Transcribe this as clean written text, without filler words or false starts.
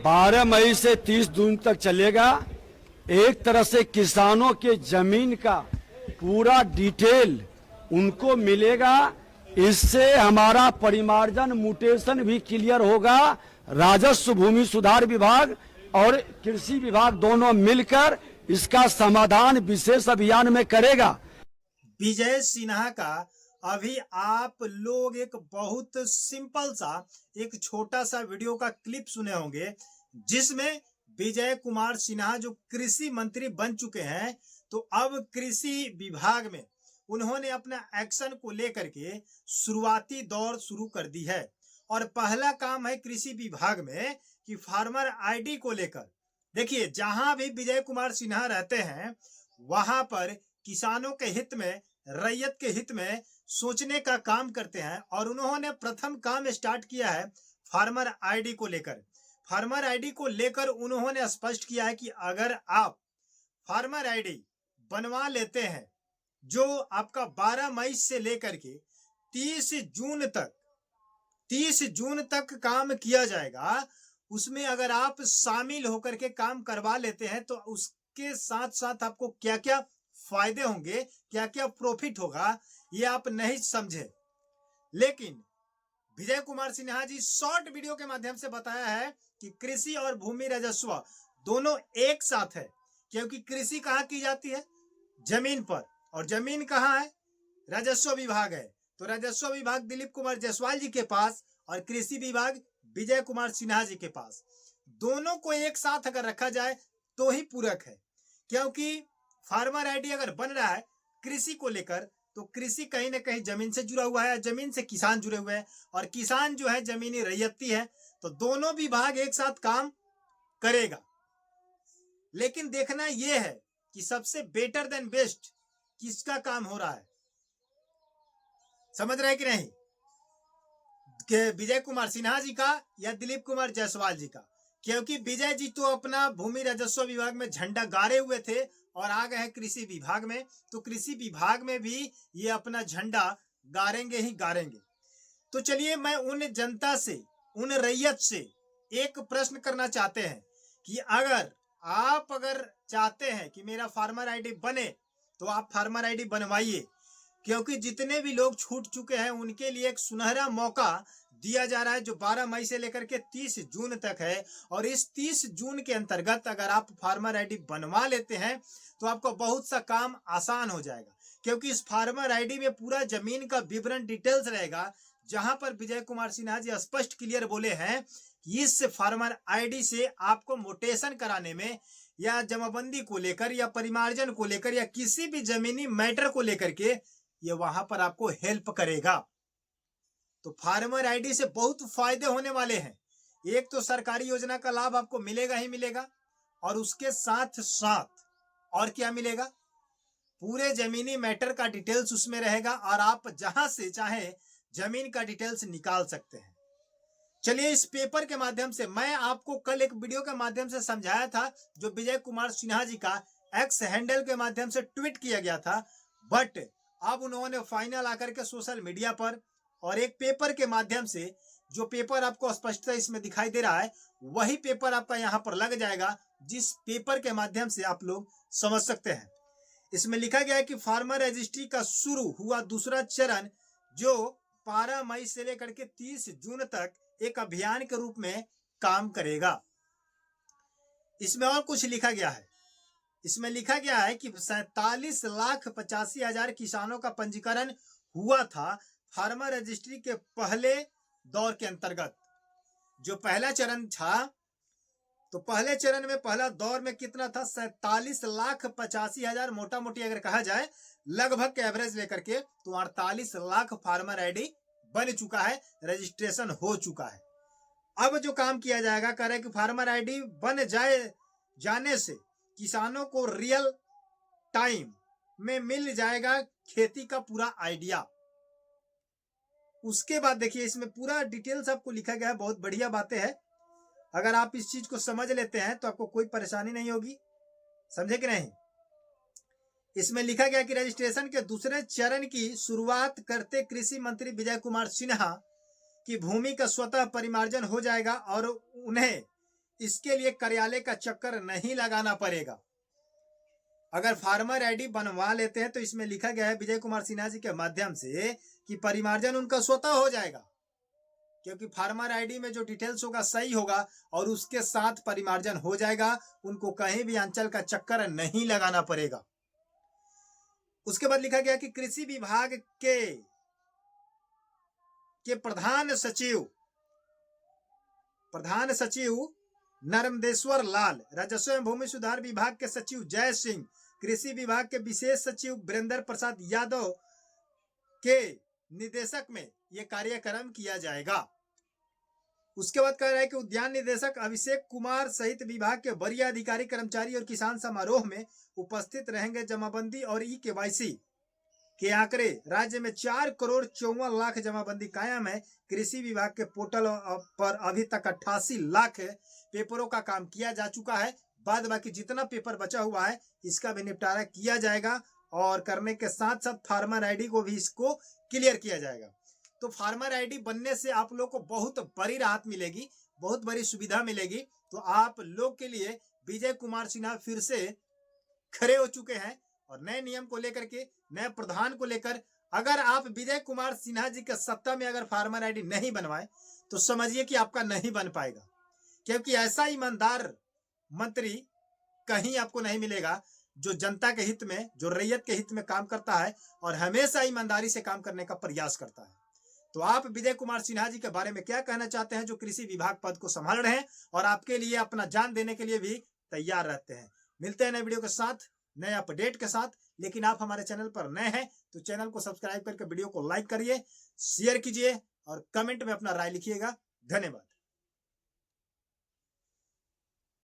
12 मई से 30 जून तक चलेगा। एक तरह से किसानों के जमीन का पूरा डिटेल उनको मिलेगा। इससे हमारा परिमार्जन म्यूटेशन भी क्लियर होगा। राजस्व भूमि सुधार विभाग और कृषि विभाग दोनों मिलकर इसका समाधान विशेष अभियान में करेगा। विजय सिन्हा का अभी आप लोग एक बहुत सिंपल सा एक छोटा सा वीडियो का क्लिप सुने होंगे, जिसमें विजय कुमार सिन्हा जो कृषि मंत्री बन चुके हैं, तो अब कृषि विभाग में उन्होंने अपना एक्शन को लेकर के शुरुआती दौर शुरू कर दी है। और पहला काम है कृषि विभाग में कि फार्मर आईडी को लेकर, देखिए जहां भी विजय कुमार सिन्हा रहते हैं वहां पर किसानों के हित में, रैयत के हित में सोचने का काम करते हैं। और उन्होंने प्रथम काम स्टार्ट किया है फार्मर आईडी को लेकर। फार्मर आईडी को लेकर उन्होंने स्पष्ट किया है कि अगर आप फार्मर आईडी बनवा लेते हैं, जो आपका 12 मई से लेकर के 30 जून तक काम किया जाएगा, उसमें अगर आप शामिल होकर के काम करवा लेते हैं तो उसके साथ साथ आपको क्या क्या फायदे होंगे, क्या क्या प्रॉफिट होगा, ये आप नहीं समझे। लेकिन विजय कुमार सिन्हा जी शॉर्ट वीडियो के माध्यम से बताया है कि कृषि और भूमि राजस्व दोनों एक साथ है। क्योंकि कृषि कहाँ की जाती है? जमीन पर। और जमीन कहाँ है? राजस्व विभाग है। तो राजस्व विभाग दिलीप कुमार जायसवाल जी के पास और कृषि विभाग विजय कुमार सिन्हा जी के पास। दोनों को एक साथ अगर रखा जाए तो ही पूरक है। क्योंकि फार्मर आईडी अगर बन रहा है कृषि को लेकर, तो कृषि कहीं ना कहीं जमीन से जुड़ा हुआ है, जमीन से किसान जुड़े हुए हैं, और किसान जो है जमीनी रैयती है। तो दोनों विभाग एक साथ काम करेगा। लेकिन देखना यह है कि सबसे बेटर देन बेस्ट किसका काम हो रहा है। समझ रहे कि नहीं? कि विजय कुमार सिन्हा जी का या दिलीप कुमार जायसवाल जी का। क्योंकि विजय जी तो अपना भूमि राजस्व विभाग में झंडा गाड़े हुए थे और आ गए हैं कृषि विभाग में, तो कृषि विभाग में भी ये अपना झंडा गाड़ेंगे ही गाड़ेंगे। तो चलिए, मैं उन जनता से, उन रैयत से एक प्रश्न करना चाहते हैं कि अगर आप चाहते हैं कि मेरा फार्मर आईडी बने, तो आप फार्मर आईडी बनवाइए। क्योंकि जितने भी लोग छूट चुके हैं उनके लिए एक सुनहरा मौका दिया जा रहा है, जो 12 मई से लेकर के 30 जून तक है। और इस 30 जून के अंतर्गत अगर आप फार्मर आईडी बनवा लेते हैं तो आपका बहुत सा काम आसान हो जाएगा। क्योंकि इस फार्मर आईडी में पूरा जमीन का विवरण डिटेल्स रहेगा, जहां पर विजय कुमार सिन्हा जी स्पष्ट क्लियर बोले हैं कि इस फार्मर आईडी से आपको मोटेशन कराने में, या जमाबंदी को लेकर, या परिमार्जन को लेकर, या किसी भी जमीनी मैटर को लेकर के ये वहां पर आपको हेल्प करेगा। तो फार्मर आईडी से बहुत फायदे होने वाले हैं। एक तो सरकारी योजना का लाभ आपको मिलेगा ही मिलेगा, और उसके साथ साथ और क्या मिलेगा? पूरे जमीनी मैटर का डिटेल्स उसमें रहेगा, और आप जहां से चाहे जमीन का डिटेल्स निकाल सकते हैं। चलिए, इस पेपर के माध्यम से मैं आपको कल एक वीडियो के माध्यम से समझाया था, जो विजय कुमार सिन्हा जी का एक्स हैंडल के माध्यम से ट्वीट किया गया था। बट अब उन्होंने फाइनल आकर के सोशल मीडिया पर और एक पेपर के माध्यम से, जो पेपर आपको स्पष्टता इसमें दिखाई दे रहा है, वही पेपर आपका यहाँ पर लग जाएगा, जिस पेपर के माध्यम से आप लोग समझ सकते हैं। इसमें लिखा गया है कि फार्मर रजिस्ट्री का शुरू हुआ दूसरा चरण, जो 12 मई से लेकर के 30 जून तक एक अभियान के रूप में काम करेगा। इसमें और कुछ लिखा गया है। इसमें लिखा गया है कि 47,85,000 किसानों का पंजीकरण हुआ था फार्मर रजिस्ट्री के पहले दौर के अंतर्गत। जो पहला चरण था, तो पहले चरण में, पहला दौर में कितना था? 47,85,000, मोटा मोटी अगर कहा जाए लगभग के एवरेज लेकर के, तो 48 लाख फार्मर आईडी बन चुका है, रजिस्ट्रेशन हो चुका है। अब जो काम किया जाएगा, कह रहे हैं कि फार्मर आईडी बन जाने से किसानों को रियल टाइम में मिल जाएगा खेती का पूरा आइडिया। उसके बाद देखिए, इसमें पूरा डिटेल्स आपको लिखा गया है, बहुत बढ़िया बातें हैं। अगर आप इस चीज को समझ लेते हैं तो आपको कोई परेशानी नहीं होगी। समझे कि नहीं? इसमें लिखा गया कि रजिस्ट्रेशन के दूसरे चरण की शुरुआत करते कृषि मंत्री विजय कुमार सिन्हा की भूमि का स्वतः परिमार्जन हो जाएगा और उन्हें इसके लिए कार्यालय का चक्कर नहीं लगाना पड़ेगा। अगर फार्मर आईडी बनवा लेते हैं तो इसमें लिखा गया है विजय कुमार सिन्हा जी के माध्यम से कि परिमार्जन उनका स्वतः हो जाएगा, क्योंकि फार्मर आईडी में जो डिटेल्स होगा सही होगा और उसके साथ परिमार्जन हो जाएगा। उनको कहीं भी अंचल का चक्कर नहीं लगाना पड़ेगा। उसके बाद लिखा गया कि कृषि विभाग के प्रधान सचिव नर्मदेश्वर लाल, राजस्व एवं भूमि सुधार विभाग के सचिव जय सिंह, कृषि विभाग के विशेष सचिव वीरेंद्र प्रसाद यादव के निर्देशक में यह कार्यक्रम किया जाएगा। उसके बाद कह रहा है कि उद्यान निदेशक अभिषेक कुमार सहित विभाग के वरीय अधिकारी, कर्मचारी और किसान समारोह में उपस्थित रहेंगे। जमाबंदी और ई-केवाईसी के आंकड़े, राज्य में 4,54,00,000 जमाबंदी कायम है। कृषि विभाग के पोर्टल पर अभी तक 88 लाख पेपरों का काम किया जा चुका है। बाद बाकी जितना पेपर बचा हुआ है इसका भी निपटारा किया जाएगा और करने के साथ साथ फार्मर आईडी को भी इसको क्लियर किया जाएगा। तो फार्मर आईडी बनने से आप लोग को बहुत बड़ी राहत मिलेगी, बहुत बड़ी सुविधा मिलेगी। तो आप लोग के लिए विजय कुमार सिन्हा फिर से खड़े हो चुके हैं और नए नियम को लेकर के, नए प्रावधान को लेकर। अगर आप विजय कुमार सिन्हा जी के सत्ता में अगर फार्मर आईडी नहीं बनवाए तो समझिए कि आपका नहीं बन पाएगा, क्योंकि ऐसा ईमानदार मंत्री कहीं आपको नहीं मिलेगा जो जनता के हित में, जो रैयत के हित में काम करता है और हमेशा ईमानदारी से काम करने का प्रयास करता है। तो आप विजय कुमार सिन्हा जी के बारे में क्या कहना चाहते हैं, जो कृषि विभाग पद को संभाल रहे हैं और आपके लिए अपना जान देने के लिए भी तैयार रहते हैं। मिलते हैं नए वीडियो के साथ, नए अपडेट के साथ। लेकिन आप हमारे चैनल पर नए हैं तो चैनल को सब्सक्राइब करके वीडियो को लाइक करिए, शेयर कीजिए और कमेंट में अपना राय लिखिएगा। धन्यवाद।